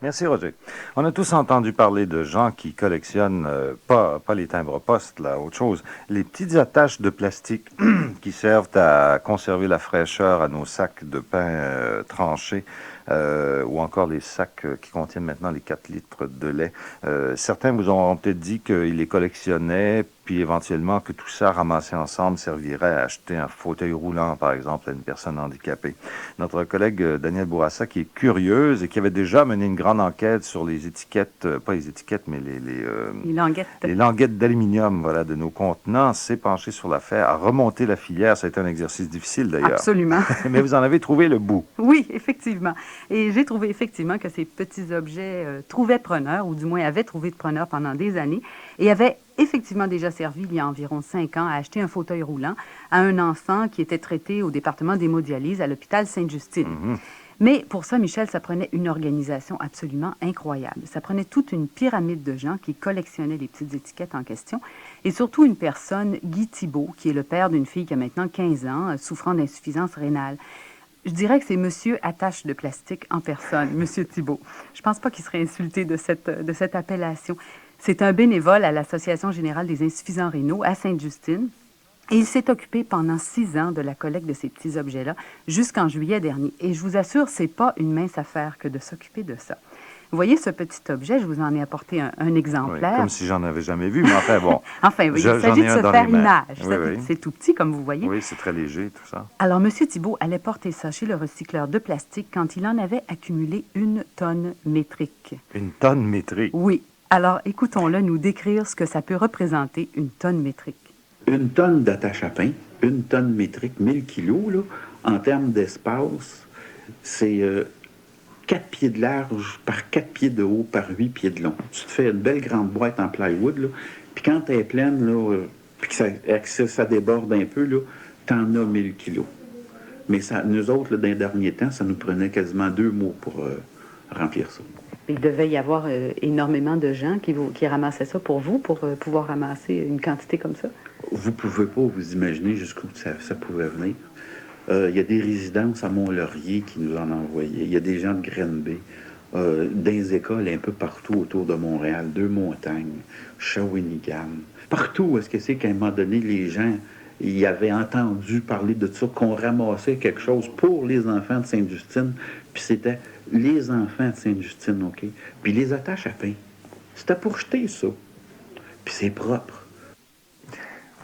Merci, Roger. On a tous entendu parler de gens qui collectionnent, pas les timbres-poste, là, autre chose, les petites attaches de plastique qui servent à conserver la fraîcheur à nos sacs de pain tranchés, ou encore les sacs qui contiennent maintenant les 4 litres de lait. Certains vous auront peut-être dit qu'ils les collectionnaient, puis éventuellement que tout ça ramassé ensemble servirait à acheter un fauteuil roulant, par exemple, à une personne handicapée. Notre collègue Danielle Bourassa, qui est curieuse et qui avait déjà mené une grande enquête sur les étiquettes, pas les étiquettes, mais Les languettes. les languettes d'aluminium, voilà, de nos contenants, s'est penchée sur l'affaire, a remonté la filière. Ça a été un exercice difficile d'ailleurs. Absolument. Mais vous en avez trouvé le bout. Oui, effectivement. Et j'ai trouvé effectivement que ces petits objets trouvaient preneur, ou du moins avaient trouvé de preneur pendant des années, et avaient effectivement déjà servi, il y a environ 5 ans, à acheter un fauteuil roulant à un enfant qui était traité au département d'hémodialyse à l'hôpital Sainte-Justine. Mais pour ça, Michel, ça prenait une organisation absolument incroyable. Ça prenait toute une pyramide de gens qui collectionnaient les petites étiquettes en question, et surtout une personne, Guy Thibault, qui est le père d'une fille qui a maintenant 15 ans, souffrant d'insuffisance rénale. Je dirais que c'est Monsieur Attache de plastique en personne, Monsieur Thibault. Je pense pas qu'il serait insulté de cette appellation. C'est un bénévole à l'Association générale des insuffisants rénaux à Sainte-Justine. Et il s'est occupé pendant 6 ans de la collecte de ces petits objets-là jusqu'en juillet dernier. Et je vous assure, c'est pas une mince affaire que de s'occuper de ça. Vous voyez ce petit objet, je vous en ai apporté un Oui, exemplaire. comme si j'en avais jamais vu, mais enfin bon, Enfin, oui, il j'en s'agit ai de un se dans faire les mains. image. Oui, oui. C'est tout petit, comme vous voyez. Oui, c'est très léger, tout ça. Alors, M. Thibault allait porter ça chez le recycleur de plastique quand il en avait accumulé 1 tonne métrique. Une tonne métrique. Oui. Alors, écoutons-le nous décrire ce que ça peut représenter, 1 tonne métrique. 1 tonne d'attache à pain, 1 tonne métrique, 1000 kilos, là, en termes d'espace, c'est 4 pieds de large par 4 pieds de haut par 8 pieds de long. Tu te fais une belle grande boîte en plywood, là, puis quand elle est pleine, là, puis que ça déborde un peu, là, t'en as 1000 kilos. Mais ça, nous autres, là, dans les derniers temps, ça nous prenait quasiment 2 mois pour remplir ça. Il devait y avoir énormément de gens qui ramassaient ça pour vous, pour pouvoir ramasser une quantité comme ça. Vous pouvez pas vous imaginer jusqu'où ça pouvait venir. Il y a des résidences à Mont-Laurier qui nous en envoyaient. Il y a des gens de Granby. Dans les écoles un peu partout autour de Montréal, Deux-Montagnes, Shawinigan. Partout où est-ce que c'est qu'à un moment donné, les gens y avaient entendu parler de ça, qu'on ramassait quelque chose pour les enfants de Sainte-Justine, puis c'était les enfants de Sainte-Justine, OK? Puis les attaches à pain, c'était pour jeter ça. Puis c'est propre.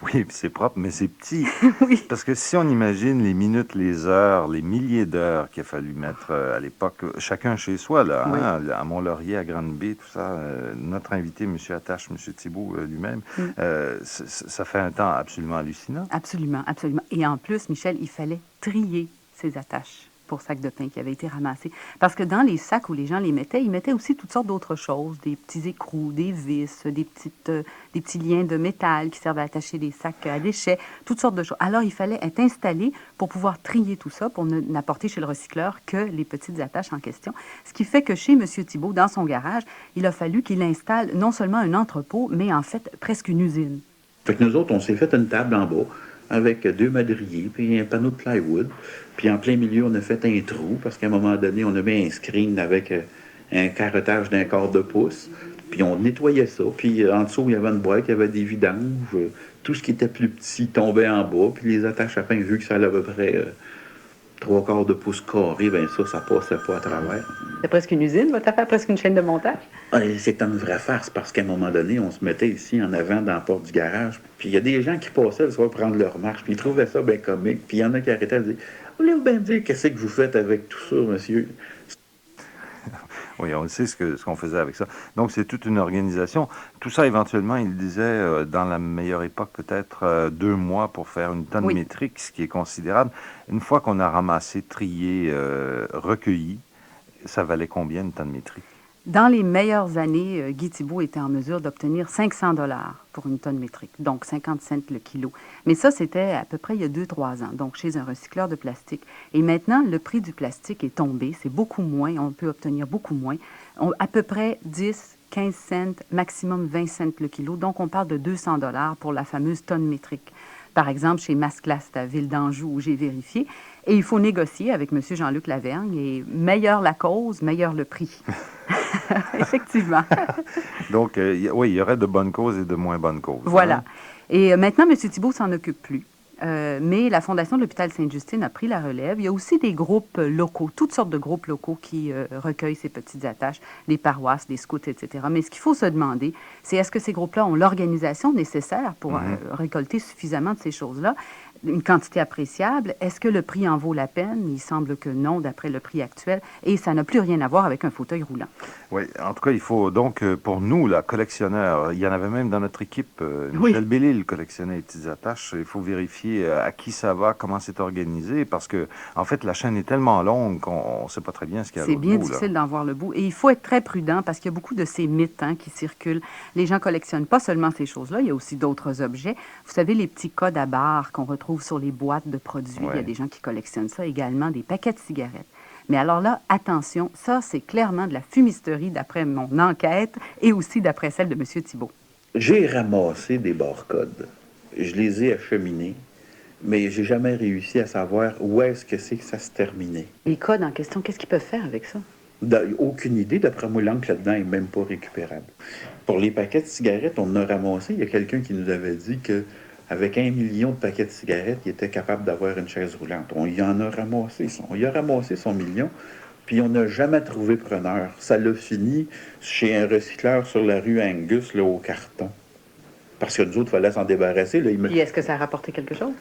Oui, puis c'est propre, mais c'est petit. Oui. Parce que si on imagine les minutes, les heures, les milliers d'heures qu'il a fallu mettre à l'époque, chacun chez soi, là, Oui. hein, à Mont-Laurier, à Granby, tout ça, notre invité, M. Attache, M. Thibault lui-même, ça fait un temps absolument hallucinant. Absolument, absolument. Et en plus, Michel, il fallait trier ces attaches pour sacs de pain qui avaient été ramassés. Parce que dans les sacs où les gens les mettaient, ils mettaient aussi toutes sortes d'autres choses, des petits écrous, des vis, des petits liens de métal qui servent à attacher des sacs à déchets, toutes sortes de choses. Alors, il fallait être installé pour pouvoir trier tout ça, pour n'apporter chez le recycleur que les petites attaches en question. Ce qui fait que chez M. Thibault, dans son garage, il a fallu qu'il installe non seulement un entrepôt, mais en fait presque une usine. Fait que nous autres, on s'est fait une table en bas avec 2 madriers, puis un panneau de plywood. Puis en plein milieu, on a fait un trou, parce qu'à un moment donné, on a mis un screen avec un carottage d'un quart de pouce. Puis on nettoyait ça. Puis en dessous, il y avait une boîte, il y avait des vidanges. Tout ce qui était plus petit tombait en bas. Puis les attaches à pain, vu que ça allait à peu près 3/4 de pouce carré, bien ça passait pas à travers. C'est presque une usine, votre affaire, presque une chaîne de montage. C'est une vraie farce parce qu'à un moment donné, on se mettait ici en avant dans la porte du garage. Puis il y a des gens qui passaient le soir prendre leur marche. Puis ils trouvaient ça bien comique. Puis il y en a qui arrêtaient de dire voulez-vous bien me dire qu'est-ce que vous faites avec tout ça, monsieur? Oui, on sait ce qu'on faisait avec ça. Donc, c'est toute une organisation. Tout ça, éventuellement, il disait, dans la meilleure époque, peut-être 2 mois pour faire 1 tonne Oui. métrique, ce qui est considérable. Une fois qu'on a ramassé, trié, recueilli, ça valait combien 1 tonne métrique? Dans les meilleures années, Guy Thibault était en mesure d'obtenir 500 $ pour 1 tonne métrique, donc 50 cents le kilo. Mais ça, c'était à peu près il y a 2-3 ans, donc chez un recycleur de plastique. Et maintenant, le prix du plastique est tombé, c'est beaucoup moins, on peut obtenir beaucoup moins, à peu près 10, 15 cents, maximum 20 cents le kilo, donc on parle de 200 $ pour la fameuse tonne métrique. par exemple chez Masclas, à Ville d'Anjou, où j'ai vérifié. Et il faut négocier avec M. Jean-Luc Lavergne. Et meilleure la cause, meilleur le prix. Effectivement. Donc, oui, il y aurait de bonnes causes et de moins bonnes causes. Voilà. Hein? Et maintenant, M. Thibault s'en occupe plus. Mais la Fondation de l'Hôpital Sainte-Justine a pris la relève. Il y a aussi des groupes locaux, toutes sortes de groupes locaux qui recueillent ces petites attaches, les paroisses, les scouts, etc. Mais ce qu'il faut se demander, c'est est-ce que ces groupes-là ont l'organisation nécessaire pour récolter suffisamment de ces choses-là, une quantité appréciable? Est-ce que le prix en vaut la peine? Il semble que non, d'après le prix actuel. Et ça n'a plus rien à voir avec un fauteuil roulant. Oui, en tout cas, il faut donc, pour nous, là, collectionneurs, il y en avait même dans notre équipe, Michel Bellil collectionnait les petites attaches. Il faut vérifier à qui ça va, comment c'est organisé, parce que, en fait, la chaîne est tellement longue qu'on ne sait pas très bien ce qu'il y a à C'est l'autre bien bout, difficile d'en voir le bout. Et il faut être très prudent parce qu'il y a beaucoup de ces mythes qui circulent. Les gens collectionnent pas seulement ces choses-là, il y a aussi d'autres objets. Vous savez, les petits codes à barres qu'on retrouve sur les boîtes de produits, il y a des gens qui collectionnent ça également, des paquets de cigarettes. Mais alors là, attention, ça, c'est clairement de la fumisterie d'après mon enquête et aussi d'après celle de M. Thibault. J'ai ramassé des barcodes. Je les ai acheminés, mais j'ai jamais réussi à savoir où est-ce que c'est que ça se terminait. Les codes en question, qu'est-ce qu'ils peuvent faire avec ça? Aucune idée. D'après moi, l'encre là-dedans n'est même pas récupérable. Pour les paquets de cigarettes, on en a ramassé. Il y a quelqu'un qui nous avait dit que avec 1 million de paquets de cigarettes, il était capable d'avoir une chaise roulante. On y en a ramassé. Il a ramassé son million, puis on n'a jamais trouvé preneur. Ça l'a fini chez un recycleur sur la rue Angus, là, au carton. Parce que nous autres, il fallait s'en débarrasser. Là, Et est-ce que ça a rapporté quelque chose?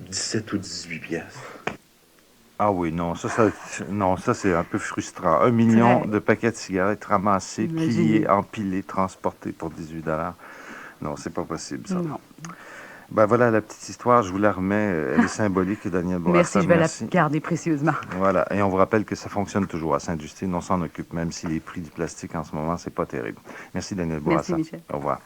17 ou 18 piastres. Ah oui, non, ça c'est un peu frustrant. 1 million de paquets de cigarettes ramassés, pliés, empilés, transportés pour 18 $. Non, c'est pas possible, ça. Non. Ben voilà la petite histoire, je vous la remets. Elle est symbolique, Daniel Bourassa. Merci, je vais la garder précieusement. Voilà, et on vous rappelle que ça fonctionne toujours à Sainte-Justine. On s'en occupe, même si les prix du plastique en ce moment, c'est pas terrible. Merci, Daniel Bourassa. Merci, Michel. Au revoir.